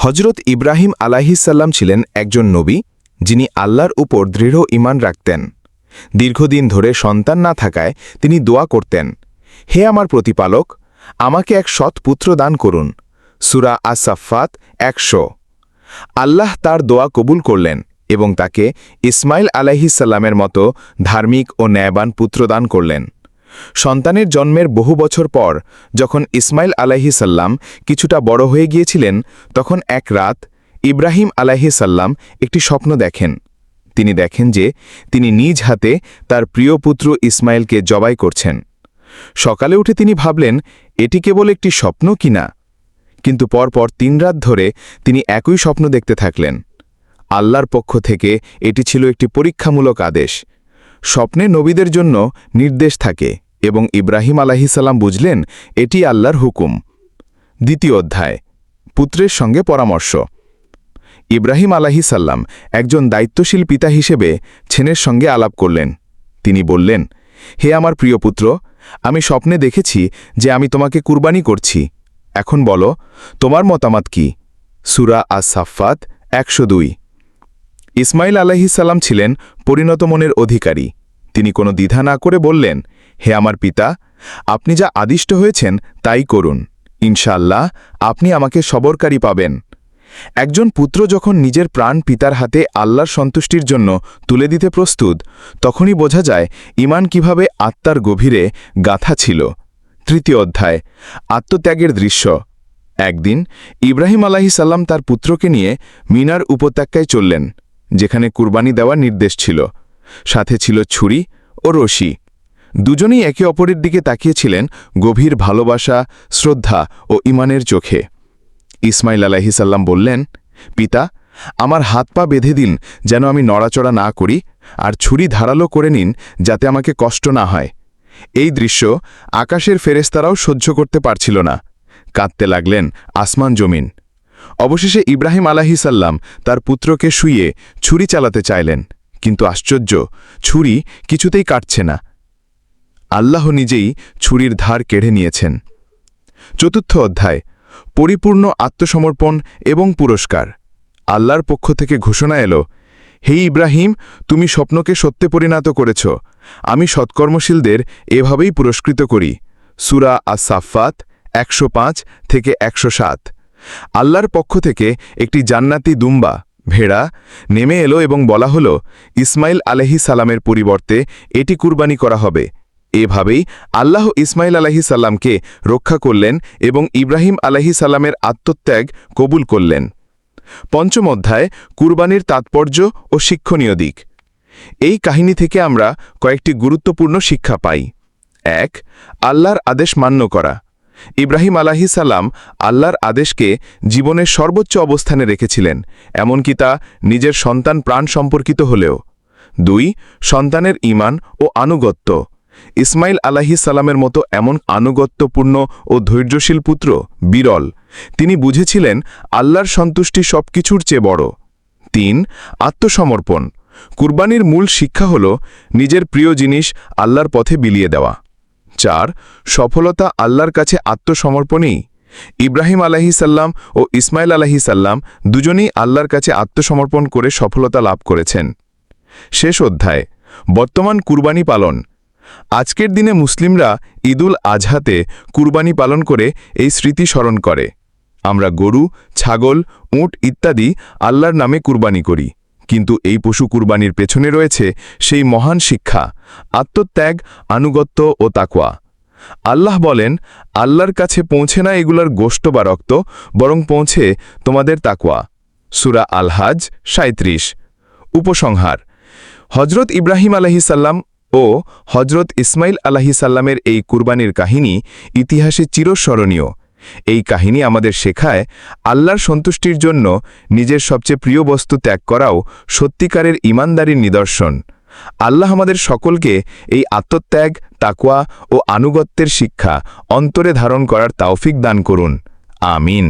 হজরত ইব্রাহিম আলাইহিসসাল্লাম ছিলেন একজন নবী যিনি আল্লাহর উপর দৃঢ় ঈমান রাখতেন। দীর্ঘদিন ধরে সন্তান না থাকায় তিনি দোয়া করতেন, হে আমার প্রতিপালক, আমাকে এক সৎ পুত্র দান করুন। সূরা আস-সাফফাত ১০০। আল্লাহ তার দোয়া কবুল করলেন এবং তাকে ইসমাইল আলাইহিসসাল্লামের মতো ধার্মিক ও ন্যায়বান পুত্র দান করলেন। সন্তানের জন্মের বহু বছর পর যখন ইসমাইল আলাইহিসসাল্লাম কিছুটা বড় হয়ে গিয়েছিলেন, তখন এক রাত ইব্রাহিম আলাইহিসসাল্লাম একটি স্বপ্ন দেখেন। তিনি দেখেন যে তিনি নিজ হাতে তার প্রিয় পুত্র ইসমাইলকে জবাই করছেন। সকালে উঠে তিনি ভাবলেন এটি কেবল একটি স্বপ্ন কিনা, কিন্তু পরপর ৩ রাত ধরে তিনি একই স্বপ্ন দেখতে থাকলেন। আল্লাহর পক্ষ থেকে এটি ছিল একটি পরীক্ষামূলক আদেশ। স্বপ্নে নবীদের জন্য নির্দেশ থাকে এবং ইব্রাহিম আলাইহিসসালাম বুঝলেন এটি আল্লাহর হুকুম। দ্বিতীয় অধ্যায়, পুত্রের সঙ্গে পরামর্শ। ইব্রাহিম আলাইহিসসালাম একজন দায়িত্বশীল পিতা হিসেবে ছেলের সঙ্গে আলাপ করলেন। তিনি বললেন, হে আমার প্রিয় পুত্র, আমি স্বপ্নে দেখেছি যে আমি তোমাকে কুরবানি করছি। এখন বলো, তোমার মতামত কি? সূরা আস-সাফফাত ১০২। ইসমাইল আলাইহিসসালাম ছিলেন পরিণত মনের অধিকারী। তিনি কোনো দ্বিধা না করে বললেন, হে আমার পিতা, আপনি যা আদিষ্ট হয়েছেন তাই করুন। ইনশাআল্লাহ আপনি আমাকে সবরকারী পাবেন। একজন পুত্র যখন নিজের প্রাণ পিতার হাতে আল্লাহর সন্তুষ্টির জন্য তুলে দিতে প্রস্তুত, তখনই বোঝা যায় ঈমান কিভাবে আত্মার গভীরে গাঁথা ছিল। তৃতীয় অধ্যায়, আত্মত্যাগের দৃশ্য। একদিন ইব্রাহিম আলাইহিসসালাম তার পুত্রকে নিয়ে মিনার উপত্যকায় চললেন, যেখানে কুরবানি দেওয়ার নির্দেশ ছিল। সাথে ছিল ছুরি ও রশি। দুজনেই একে অপরের দিকে তাকিয়েছিলেন গভীর ভালোবাসা, শ্রদ্ধা ও ঈমানের চোখে। ইসমাইল আলাইহিসসালাম বললেন, পিতা, আমার হাত পা বেঁধে দিন যেন আমি নড়াচড়া না করি, আর ছুরি ধারালো করে নিন যাতে আমাকে কষ্ট না হয়। এই দৃশ্য আকাশের ফেরেশতারাও সহ্য করতে পারছিল না। কাঁদতে লাগলেন আসমান জমিন। অবশেষে ইব্রাহিম আলাইহিসসালাম তার পুত্রকে শুইয়ে ছুরি চালাতে চাইলেন, কিন্তু আশ্চর্য, ছুরি কিছুতেই কাটছে না। আল্লাহ নিজেই ছুরির ধার কেড়ে নিয়েছেন। চতুর্থ অধ্যায়, পরিপূর্ণ আত্মসমর্পণ এবং পুরস্কার। আল্লাহর পক্ষ থেকে ঘোষণা এলো, হে ইব্রাহিম, তুমি স্বপ্নকে সত্যে পরিণত করেছ। আমি সৎকর্মশীলদের এভাবেই পুরস্কৃত করি। সূরা আস-সাফফাত ১০৫ থেকে ১০৭। আল্লাহর পক্ষ থেকে একটি জান্নাতি দুম্বা, ভেড়া, নেমে এলো এবং বলা হলো, ইসমাইল আলাইহিসসালামের পরিবর্তে এটি কুরবানি করা হবে। এভাবেই আল্লাহ ইসমাইল আলাইহিসসালামকে রক্ষা করলেন এবং ইব্রাহিম আলাইহিসসালামের আত্মত্যাগ কবুল করলেন। পঞ্চম অধ্যায়, কুরবানির তাৎপর্য ও শিক্ষণীয় দিক। এই কাহিনী থেকে আমরা কয়েকটি গুরুত্বপূর্ণ শিক্ষা পাই। ১. আল্লাহর আদেশ মান্য করা। ইব্রাহিম আলাইহিসসালাম আল্লাহর আদেশকে জীবনের সর্বোচ্চ অবস্থানে রেখেছিলেন, এমনকি তা নিজের সন্তান প্রাণ সম্পর্কিত হলেও। ২. সন্তানের ঈমান ও আনুগত্য। ইসমাইল আলাইহিসসালামের মতো এমন আনুগত্যপূর্ণ ও ধৈর্যশীল পুত্র বিরল। তিনি বুঝেছিলেন আল্লাহর সন্তুষ্টি সবকিছুর চেয়ে বড়। ৩. আত্মসমর্পণ। কুরবানির মূল শিক্ষা হল নিজের প্রিয় জিনিস আল্লাহর পথে বিলিয়ে দেওয়া। ৪. সফলতা আল্লাহর কাছে আত্মসমর্পণেই। ইব্রাহিম আলাইহিসসালাম ও ইসমাইল আলাইহিসসালাম দুজনেই আল্লাহর কাছে আত্মসমর্পণ করে সফলতা লাভ করেছেন। শেষ অধ্যায়, বর্তমান কুরবানি পালন। আজকের দিনে মুসলিমরা ঈদুল আজহাতে কুরবানি পালন করে এই স্মৃতি স্মরণ করে। আমরা গরু, ছাগল, উট ইত্যাদি আল্লাহর নামে কুরবানি করি, কিন্তু এই পশু কুরবানির পেছনে রয়েছে সেই মহান শিক্ষা, আত্মত্যাগ, আনুগত্য ও তাকওয়া। আল্লাহ বলেন, আল্লাহর কাছে পৌঁছে না এগুলোর গোশত বা রক্ত, বরং পৌঁছে তোমাদের তাকওয়া। সূরা আল-হাজ ৩৭। উপসংহার। হজরত ইব্রাহিম আলাইহিসসালাম ও হজরত ইসমাইল আলাইহিসসালামের এই কুরবানির কাহিনী ইতিহাসে চিরস্মরণীয়। এই কাহিনী আমাদের শেখায় আল্লাহর সন্তুষ্টির জন্য নিজের সবচেয়ে প্রিয় বস্তু ত্যাগ করাও সত্যিকারের ঈমানদারির নিদর্শন। আল্লাহ আমাদের সকলকে এই আত্মত্যাগ, তাকওয়া ও আনুগত্যের শিক্ষা অন্তরে ধারণ করার তৌফিক দান করুন। আমিন।